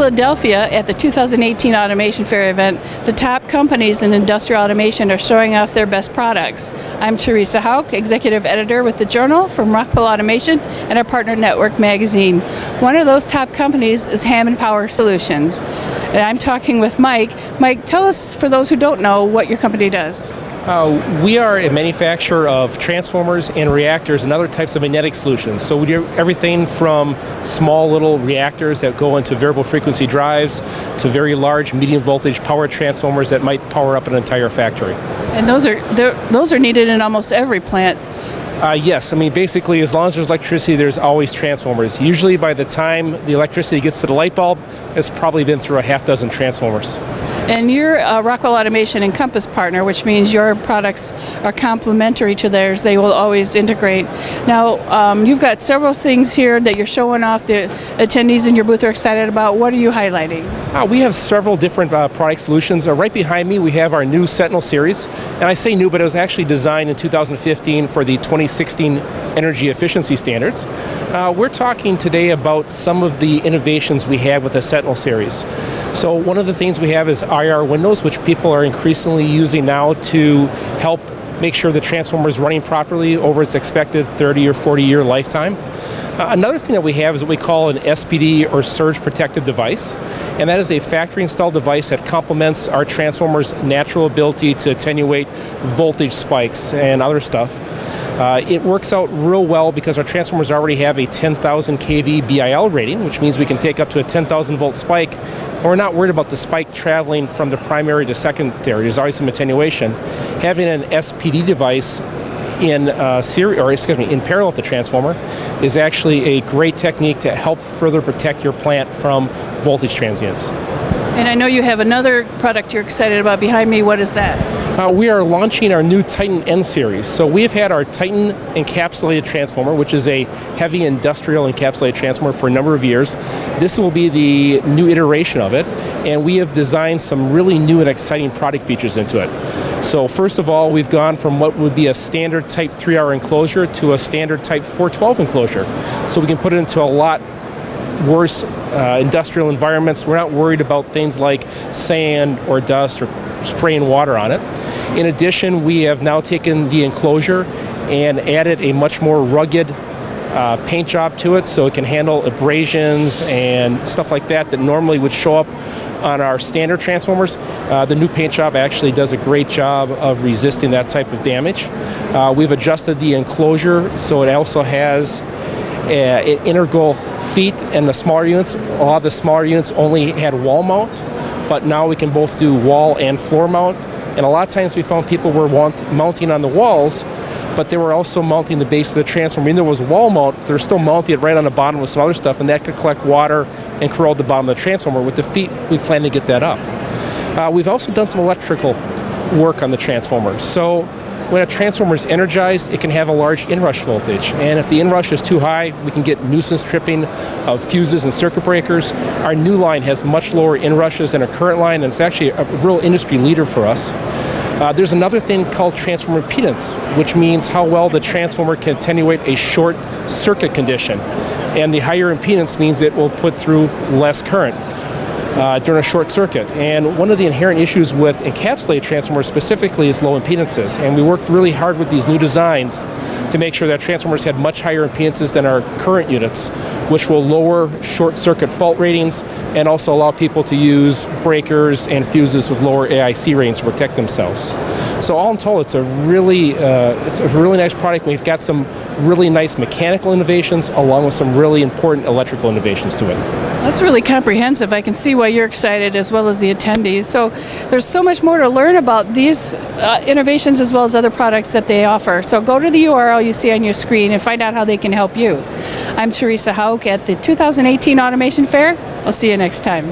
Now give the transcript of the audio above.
Philadelphia at the 2018 Automation Fair event, the top companies in industrial automation are showing off their best products. I'm Teresa Hauk, Executive Editor with the Journal from Rockwell Automation and our Partner Network magazine. One of those top companies is Hammond Power Solutions. And I'm talking with Mike. Mike, tell us, for those who don't know, what your company does. We are a manufacturer of transformers and reactors and other types of magnetic solutions. So we do everything from small little reactors that go into variable frequency drives to very large medium voltage power transformers that might power up an entire factory. And those are needed in almost every plant. Yes, I mean basically as long as there's electricity there's always transformers. Usually by the time the electricity gets to the light bulb, it's probably been through a half dozen transformers. And you're a Rockwell Automation Encompass partner, which means your products are complementary to theirs. They will always integrate. Now, you've got several things here that you're showing off. The attendees in your booth are excited about. What are you highlighting? We have several different product solutions. Right behind me we have our new Sentinel Series. And I say new, but it was actually designed in 2015 for the 2016 energy efficiency standards. We're talking today about some of the innovations we have with the Sentinel Series. So one of the things we have is IR windows, which people are increasingly using now to help make sure the transformer is running properly over its expected 30 or 40 year lifetime. Another thing that we have is what we call an SPD or surge protective device, and that is a factory installed device that complements our transformer's natural ability to attenuate voltage spikes and other stuff. It works out real well because our transformers already have a 10,000 kV BIL rating, which means we can take up to a 10,000 volt spike, and we're not worried about the spike traveling from the primary to secondary. There's always some attenuation. Having an SPD device in parallel with the transformer is actually a great technique to help further protect your plant from voltage transients. And I know you have another product you're excited about behind me. What is that? We are launching our new Titan N series. So we have had our Titan encapsulated transformer, which is a heavy industrial encapsulated transformer for a number of years. This will be the new iteration of it, and we have designed some really new and exciting product features into it. So first of all, we've gone from what would be a standard type 3R enclosure to a standard type 412 enclosure. So we can put it into a lot worse industrial environments. We're not worried about things like sand or dust or spraying water on it. In addition, we have now taken the enclosure and added a much more rugged paint job to it, so it can handle abrasions and stuff like that that normally would show up on our standard transformers. The new paint job actually does a great job of resisting that type of damage. We've adjusted the enclosure so it also has integral feet and the smaller units. A lot of the smaller units only had wall mount, but now we can both do wall and floor mount. And a lot of times we found people were mounting on the walls, but they were also mounting the base of the transformer. Even though it was wall mount, they're still mounting it right on the bottom with some other stuff, and that could collect water and corrode the bottom of the transformer. With the feet, we plan to get that up. We've also done some electrical work on the transformer. So when a transformer is energized, it can have a large inrush voltage. And if the inrush is too high, we can get nuisance tripping of fuses and circuit breakers. Our new line has much lower inrushes than our current line, and it's actually a real industry leader for us. There's another thing called transformer impedance, which means how well the transformer can attenuate a short circuit condition. And the higher impedance means it will put through less current during a short circuit. And one of the inherent issues with encapsulated transformers specifically is low impedances. And we worked really hard with these new designs to make sure that transformers had much higher impedances than our current units, which will lower short circuit fault ratings and also allow people to use breakers and fuses with lower AIC ratings to protect themselves. So all in all, it's a really nice product. We've got some really nice mechanical innovations along with some really important electrical innovations to it. That's really comprehensive. I can see why you're excited as well as the attendees. So there's so much more to learn about these innovations as well as other products that they offer. So go to the URL you see on your screen and find out how they can help you. I'm Teresa Hauk at the 2018 Automation Fair. I'll see you next time.